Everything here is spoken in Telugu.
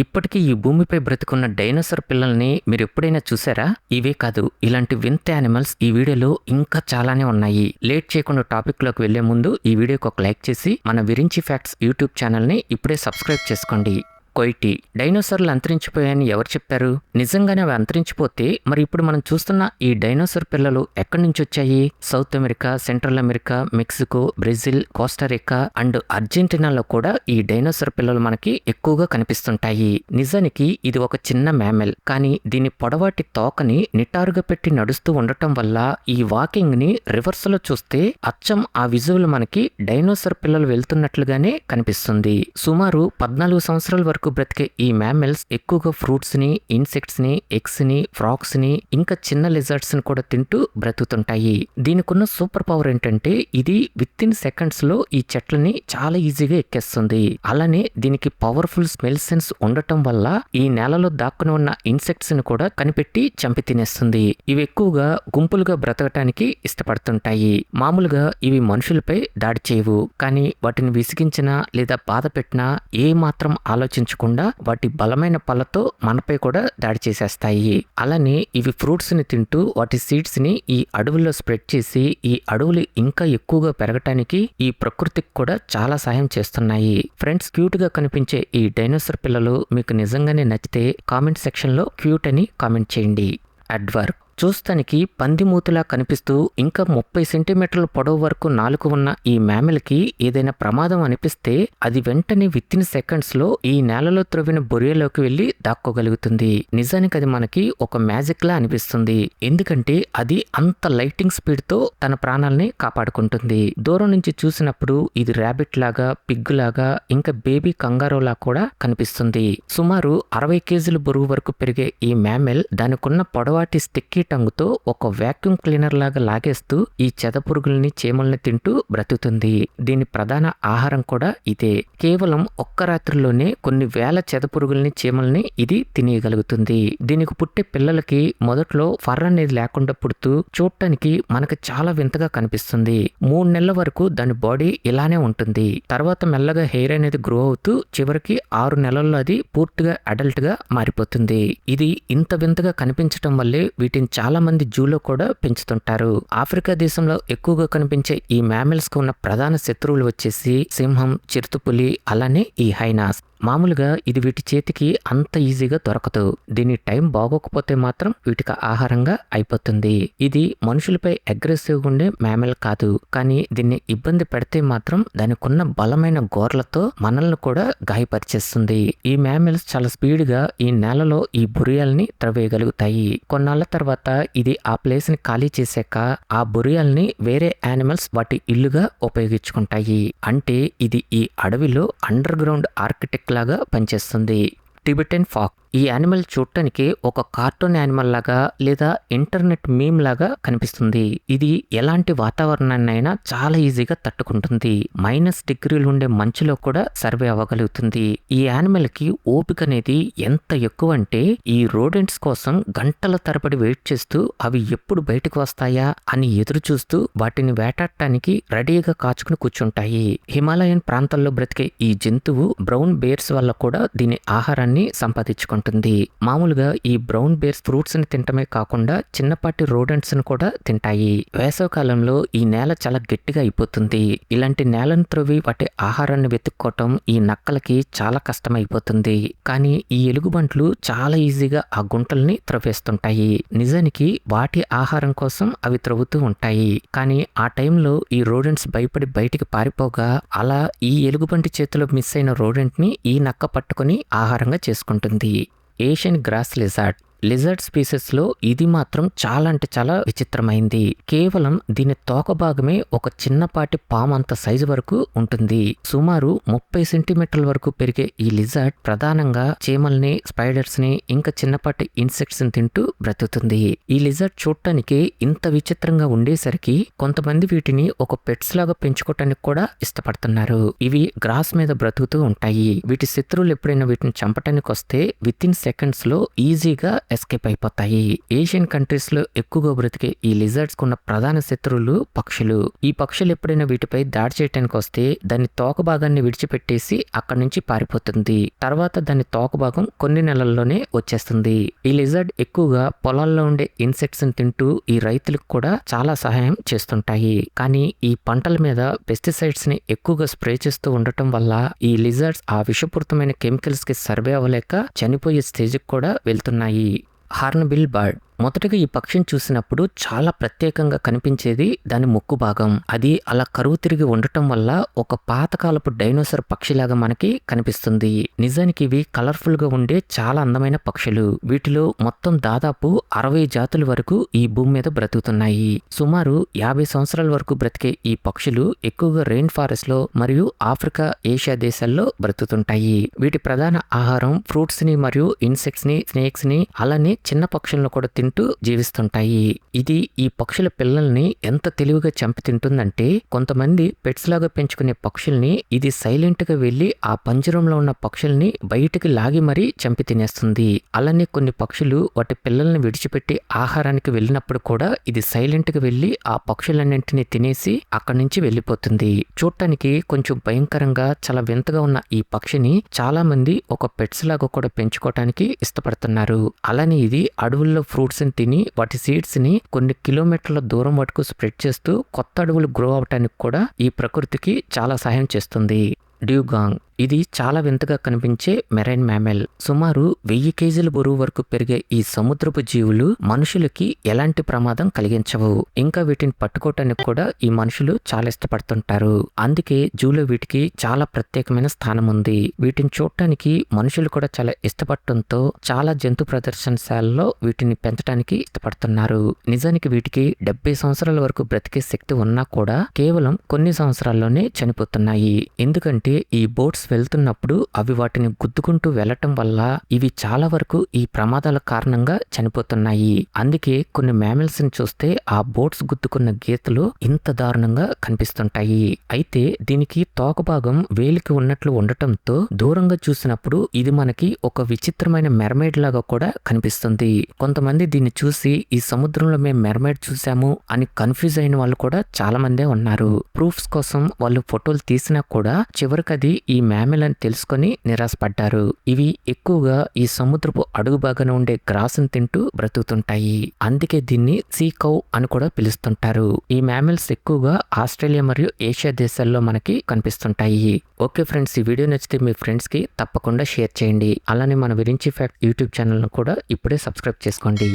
ఇప్పటికీ ఈ భూమిపై బ్రతికున్న డైనోసార్ పిల్లల్ని మీరు ఎప్పుడైనా చూసారా? ఇవే కాదు, ఇలాంటి వింత యానిమల్స్ ఈ వీడియోలో ఇంకా చాలానే ఉన్నాయి. లేట్ చేయకుండా టాపిక్ లోకి వెళ్లే ముందు ఈ వీడియోకి ఒక లైక్ చేసి మన విరించి ఫ్యాక్ట్స్ యూట్యూబ్ ఛానల్ ని ఇప్పుడే సబ్స్క్రైబ్ చేసుకోండి. కొయిటీ డైనోసార్లు అంతరించిపోయాయని ఎవరు చెప్పారు? నిజంగానే అవి అంతరించిపోతే మరి ఇప్పుడు మనం చూస్తున్న ఈ డైనోసార్ పిల్లలు ఎక్కడి నుంచి వచ్చాయి? South America, Central America, Mexico, Brazil, Costa Rica and అర్జెంటీనాలో కూడా ఈ డైనోసార్ పిల్లలు మనకి ఎక్కువగా కనిపిస్తుంటాయి. నిజానికి ఇది ఒక చిన్న మ్యామెల్, కానీ దీని పొడవాటి తోకని నిటారుగా పెట్టి నడుస్తూ ఉండటం వల్ల ఈ వాకింగ్ ని రివర్స్ లో చూస్తే అచ్చం ఆ విజువల్ మనకి డైనోసార్ పిల్లలు వెళ్తున్నట్లుగానే కనిపిస్తుంది. సుమారు 14 సంవత్సరాల వరకు బ్రతికే ఈ మ్యామెల్స్ ఎక్కువగా ఫ్రూట్స్ ని, ఇన్సెక్ట్స్ ని, ఎగ్స్ ని, ఫ్రాక్స్ ని ఇంకా చిన్న లిజర్డ్స్ ని కూడా తింటూ బ్రతుకుతుంటాయి. దీనికున్న సూపర్ పవర్ ఏంటంటే ఇది విత్ ఇన్ సెకండ్స్ లో ఈ చెట్లని చాలా ఈజీగా ఎక్కేస్తుంది. అలానే దీనికి పవర్ఫుల్ స్మెల్ సెన్స్ ఉండటం వల్ల ఈ నేలలో దాక్కుని ఉన్న ఇన్సెక్ట్స్ ని కూడా కనిపెట్టి చంపి తినేస్తుంది. ఇవి ఎక్కువగా గుంపులుగా బ్రతకటానికి ఇష్టపడుతుంటాయి. మామూలుగా ఇవి మనుషులపై దాడి చేయవు, కానీ వాటిని విసిగించినా లేదా బాధ పెట్టినా ఏ మాత్రం ఆలోచించకుండా వాటి బలమైన పళ్ళతో మనపై కూడా దాడి చేసేస్తాయి. అలానే ఇవి ఫ్రూట్స్ ని తింటూ వాటి సీడ్స్ ని ఈ అడవుల్లో స్ప్రెడ్ చేసి ఈ అడవులు ఇంకా ఎక్కువగా పెరగటానికి ఈ ప్రకృతికి కూడా చాలా సాయం చేస్తున్నాయి. ఫ్రెండ్స్, క్యూట్ గా కనిపించే ఈ డైనోసార్ పిల్లలు మీకు నిజంగానే నచ్చితే కామెంట్ సెక్షన్ లో క్యూట్ అని కామెంట్ చేయండి. అడ్వర్ చూస్తానికి పందిమూతులా కనిపిస్తూ ఇంకా 30 సెంటీమీటర్ల పొడవు వరకు నాలుక ఉన్న ఈ మ్యామెల్కి ఏదైనా ప్రమాదం అనిపిస్తే అది వెంటనే విత్ ఇన్ సెకండ్స్ లో ఈ నేలలో త్రవ్విన బొరియలోకి వెళ్లి దాక్కోగలుగుతుంది. నిజానికి అది మనకి ఒక మ్యాజిక్ లా అనిపిస్తుంది, ఎందుకంటే అది అంత లైటింగ్ స్పీడ్ తో తన ప్రాణాలని కాపాడుకుంటుంది. దూరం నుంచి చూసినప్పుడు ఇది ర్యాబిట్ లాగా, పిగ్ లాగా ఇంకా బేబీ కంగారోలా కూడా కనిపిస్తుంది. సుమారు 60 కేజీల బరువు వరకు పెరిగే ఈ మ్యామెల్ దానికున్న పొడవాటి స్టిక్కీ టంగుతో ఒక వాక్యూమ్ క్లీనర్ లాగా లాగేస్తూ ఈ చెదపురుగుల్ని, చీమల్ని తింటూ బ్రతుకుతుంది. దీని ప్రధాన ఆహారం కూడా ఇదే. కేవలం ఒక్క రాత్రిలోనే కొన్ని వేల చెదపురుగుల్ని, చీమల్ని ఇది తినేయగలుగుతుంది. దీనికి పుట్టే పిల్లలకి మొదట్లో ఫర్ అనేది లేకుండా పుడుతూ చూడటానికి మనకు చాలా వింతగా కనిపిస్తుంది. 3 నెలల వరకు దాని బాడీ ఇలానే ఉంటుంది. తర్వాత మెల్లగా హెయిర్ అనేది గ్రో అవుతూ చివరికి 6 నెలల్లో అది పూర్తిగా అడల్ట్ గా మారిపోతుంది. ఇది ఇంత వింతగా కనిపించటం వల్లే వీటిని చాలా మంది జూలో కూడా పెంచుతుంటారు. ఆఫ్రికా దేశంలో ఎక్కువగా కనిపించే ఈ మ్యామెల్స్ కు ఉన్న ప్రధాన శత్రువులు వచ్చేసి సింహం, చిరుతపులి, అలానే ఈ హైనాస్. మామూలుగా ఇది వీటి చేతికి అంత ఈజీగా దొరకదు. దీని టైం బాగోకపోతే మాత్రం వీటికి ఆహారంగా అయిపోతుంది. ఇది మనుషులపై అగ్రెసివ్ ఉండే మ్యామెల్ కాదు, కానీ దీన్ని ఇబ్బంది పెడితే మాత్రం దానికున్న బలమైన గోర్లతో మనల్ని కూడా గాయపరిచేస్తుంది. ఈ మ్యామెల్స్ చాలా స్పీడ్ గా ఈ నేలలో ఈ బొరియాల్ని త్రవేయగలుగుతాయి. కొన్నాళ్ల తర్వాత ఇది ఆ ప్లేస్ ని ఖాళీ చేశాక ఆ బొరియాల్ని వేరే యానిమల్స్ వాటి ఇల్లుగా ఉపయోగించుకుంటాయి. అంటే ఇది ఈ అడవిలో అండర్ గ్రౌండ్ ఆర్కిటెక్ట్ లాగా పనిచేస్తుంది. టిబెటన్ ఫాక్ ఈ యానిమల్ చూడటానికి ఒక కార్టూన్ యానిమల్ లాగా లేదా ఇంటర్నెట్ మీమ్ లాగా కనిపిస్తుంది. ఇది ఎలాంటి వాతావరణాన్నైనా చాలా ఈజీగా తట్టుకుంటుంది. -డిగ్రీలు ఉండే మంచులో కూడా సర్వే అవ్వగలుగుతుంది. ఈ యానిమల్ కి ఓపిక అనేది ఎంత ఎక్కువ అంటే ఈ రోడెంట్స్ కోసం గంటల తరబడి వెయిట్ చేస్తూ అవి ఎప్పుడు బయటకు వస్తాయా అని ఎదురు చూస్తూ వాటిని వేటాడటానికి రెడీగా కాచుకుని కూర్చుంటాయి. హిమాలయన్ ప్రాంతాల్లో బ్రతికే ఈ జంతువు బ్రౌన్ బేర్స్ వల్ల కూడా దీని ఆహారాన్ని సంపాదించుకుంటుంది. మామూలుగా ఈ బ్రౌన్ బేర్స్ ఫ్రూట్స్ ని తింటమే కాకుండా చిన్నపాటి రోడెంట్స్ ని కూడా తింటాయి. వేసవి కాలంలో ఈ నేల చాలా గట్టిగా అయిపోతుంది. ఇలాంటి నేలను త్రవ్వి వాటి ఆహారాన్ని వెతుక్కోవటం ఈ నక్కలకి చాలా కష్టమైపోతుంది. కానీ ఈ ఎలుగుబంట్లు చాలా ఈజీగా ఆ గుంటల్ని త్రవ్వేస్తుంటాయి. నిజానికి వాటి ఆహారం కోసం అవి త్రవ్వుతూ ఉంటాయి. కానీ ఆ టైంలో ఈ రోడెంట్స్ భయపడి బయటికి పారిపోగా అలా ఈ ఎలుగుబంటి చేతిలో మిస్ అయిన రోడెంట్ ని ఈ నక్క పట్టుకుని ఆహారంగా చేసుకుంటుంది. ఏషియన్ గ్రాస్ లిజర్డ్ స్పీసెస్ లో ఇది మాత్రం చాలా అంటే చాలా విచిత్రమైంది. కేవలం దీని తోక భాగమే ఒక చిన్నపాటి పాము అంత సైజు వరకు ఉంటుంది. సుమారు 30 సెంటీమీటర్ల వరకు పెరిగే ఈ లిజర్డ్ ప్రధానంగా చీమల్ని, స్పైడర్స్ ని ఇంకా చిన్నపాటి ఇన్సెక్ట్స్ ని తింటూ బ్రతుకుతుంది. ఈ లిజర్డ్ చూడటానికి ఇంత విచిత్రంగా ఉండేసరికి కొంతమంది వీటిని ఒక పెట్స్ లాగా పెంచుకోవటానికి కూడా ఇష్టపడుతున్నారు. ఇవి గ్రాస్ మీద బ్రతుకుతూ ఉంటాయి. వీటి శత్రువులు ఎప్పుడైనా వీటిని చంపటానికి వస్తే విత్ ఇన్ సెకండ్స్ లో ఈజీగా ఎస్కేప్ అయిపోతాయి. ఏషియన్ కంట్రీస్ లో ఎక్కువగా బ్రతికే ఈ లిజర్డ్స్ కున్న ప్రధాన శత్రువులు పక్షులు. ఈ పక్షులు ఎప్పుడైనా వీటిపై దాడి చేయడానికి వస్తే దాని తోక భాగాన్ని విడిచిపెట్టేసి అక్కడి నుంచి పారిపోతుంది. తర్వాత దాని తోక భాగం కొన్ని నెలల్లోనే వచ్చేస్తుంది. ఈ లిజర్డ్ ఎక్కువగా పొలాల్లో ఉండే ఇన్సెక్ట్స్ ని తింటూ ఈ రైతులకు కూడా చాలా సహాయం చేస్తుంటాయి. కానీ ఈ పంటల మీద పెస్టిసైడ్స్ ని ఎక్కువగా స్ప్రే చేస్తూ ఉండటం వల్ల ఈ లిజర్డ్స్ ఆ విషపూరితమైన కెమికల్స్ కి సర్వే అవ్వలేక చనిపోయే స్టేజ్ కి కూడా వెళ్తున్నాయి. Hornbill bird. మొదటగా ఈ పక్షిని చూసినప్పుడు చాలా ప్రత్యేకంగా కనిపించేది దాని ముక్కు భాగం. అది అలా కరువు తిరిగి ఉండటం వల్ల ఒక పాతకాలపు డైనోసర్ పక్షిలాగా మనకి కనిపిస్తుంది. నిజానికి ఇవి కలర్ఫుల్ గా ఉండే చాలా అందమైన పక్షులు. వీటిలో మొత్తం దాదాపు 60 జాతుల వరకు ఈ భూమి మీద బ్రతుకుతున్నాయి. సుమారు 50 సంవత్సరాల వరకు బ్రతికే ఈ పక్షులు ఎక్కువగా రెయిన్ ఫారెస్ట్ లో మరియు ఆఫ్రికా, ఏషియా దేశాల్లో బ్రతుకుతుంటాయి. వీటి ప్రధాన ఆహారం ఫ్రూట్స్ ని మరియు ఇన్సెక్ట్స్ ని, స్నేక్స్ ని, అలానే చిన్న పక్షులను కూడా తింటూ జీవిస్తుంటాయి. ఇది ఈ పక్షుల పిల్లల్ని ఎంత తెలివిగా చంపి తింటుందంటే కొంతమంది పెట్స్ లాగా పెంచుకునే పక్షుల్ని ఇది సైలెంట్ గా వెళ్లి ఆ పంజరంలో ఉన్న పక్షుల్ని బయటికి లాగి మరీ చంపి తినేస్తుంది. అలానే కొన్ని పక్షులు వాటి పిల్లల్ని విడిచిపెట్టి ఆహారానికి వెళ్ళినప్పుడు కూడా ఇది సైలెంట్ గా వెళ్లి ఆ పక్షులన్నింటినీ తినేసి అక్కడి నుంచి వెళ్లిపోతుంది. చూడటానికి కొంచెం భయంకరంగా చాలా వింతగా ఉన్న ఈ పక్షిని చాలా మంది ఒక పెట్స్ లాగా కూడా పెంచుకోవటానికి ఇష్టపడుతున్నారు. అలానే ఇది అడవుల్లో ఫ్రూట్స్ ని తిని వాటి సీడ్స్ ని కొన్ని కిలోమీటర్ల దూరం వరకు స్ప్రెడ్ చేస్తూ కొత్త అడవులు గ్రో అవటానికి కూడా ఈ ప్రకృతికి చాలా సహాయం చేస్తుంది. డ్యూగాంగ్. ఇది చాలా వింతగా కనిపించే మెరైన్ మ్యామెల్. సుమారు 1000 కేజీల బరువు వరకు పెరిగే ఈ సముద్రపు జీవులు మనుషులకి ఎలాంటి ప్రమాదం కలిగించవు. ఇంకా వీటిని పట్టుకోవటానికి కూడా ఈ మనుషులు చాలా ఇష్టపడుతుంటారు. అందుకే జూలో వీటికి చాలా ప్రత్యేకమైన స్థానం ఉంది. వీటిని చూడటానికి మనుషులు కూడా చాలా ఇష్టపడటంతో చాలా జంతు ప్రదర్శనశాలలో వీటిని పెంచడానికి ఇష్టపడుతున్నారు. నిజానికి వీటికి 70 సంవత్సరాల వరకు బ్రతికే శక్తి ఉన్నా కూడా కేవలం కొన్ని సంవత్సరాల్లోనే చనిపోతున్నాయి. ఎందుకంటే ఈ బోట్స్ వెళ్తున్నప్పుడు అవి వాటిని గుద్దుకుంటూ వెళ్లటం వల్ల ఇవి చాలా వరకు ఈ ప్రమాదాల కారణంగా చనిపోతున్నాయి. అందుకే కొన్ని మ్యామల్స్ ని చూస్తే ఆ బోట్స్ గుద్దుకున్న గీతలు ఇంత దారుణంగా కనిపిస్తుంటాయి. అయితే దీనికి తోక భాగం వేలికి ఉన్నట్లు ఉండటంతో దూరంగా చూసినప్పుడు ఇది మనకి ఒక విచిత్రమైన మెర్మైడ్ లాగా కూడా కనిపిస్తుంది. కొంతమంది దీన్ని చూసి ఈ సముద్రంలో మేము మెర్మైడ్ చూసాము అని కన్ఫ్యూజ్ అయిన వాళ్ళు కూడా చాలా మందే ఉన్నారు. ప్రూఫ్స్ కోసం వాళ్ళు ఫోటోలు తీసినా కూడా చివరికి అది ఈ మ్యామెల్ అని తెలుసుకొని నిరాశపడ్డారు. ఇవి ఎక్కువగా ఈ సముద్రపు అడుగు భాగాన ఉండే గ్రాస్ ని తింటూ బ్రతుకుతుంటాయి. అందుకే దీన్ని సీ కౌ అని కూడా పిలుస్తుంటారు. ఈ మ్యామెల్స్ ఎక్కువగా ఆస్ట్రేలియా మరియు ఏషియా దేశాల్లో మనకి కనిపిస్తుంటాయి. ఓకే ఫ్రెండ్స్, ఈ వీడియో నచ్చితే మీ ఫ్రెండ్స్ కి తప్పకుండా షేర్ చేయండి. అలానే మన విరించి ఫ్యాక్ట్ యూట్యూబ్ ఛానల్ ను కూడా ఇప్పుడే సబ్స్క్రైబ్ చేసుకోండి.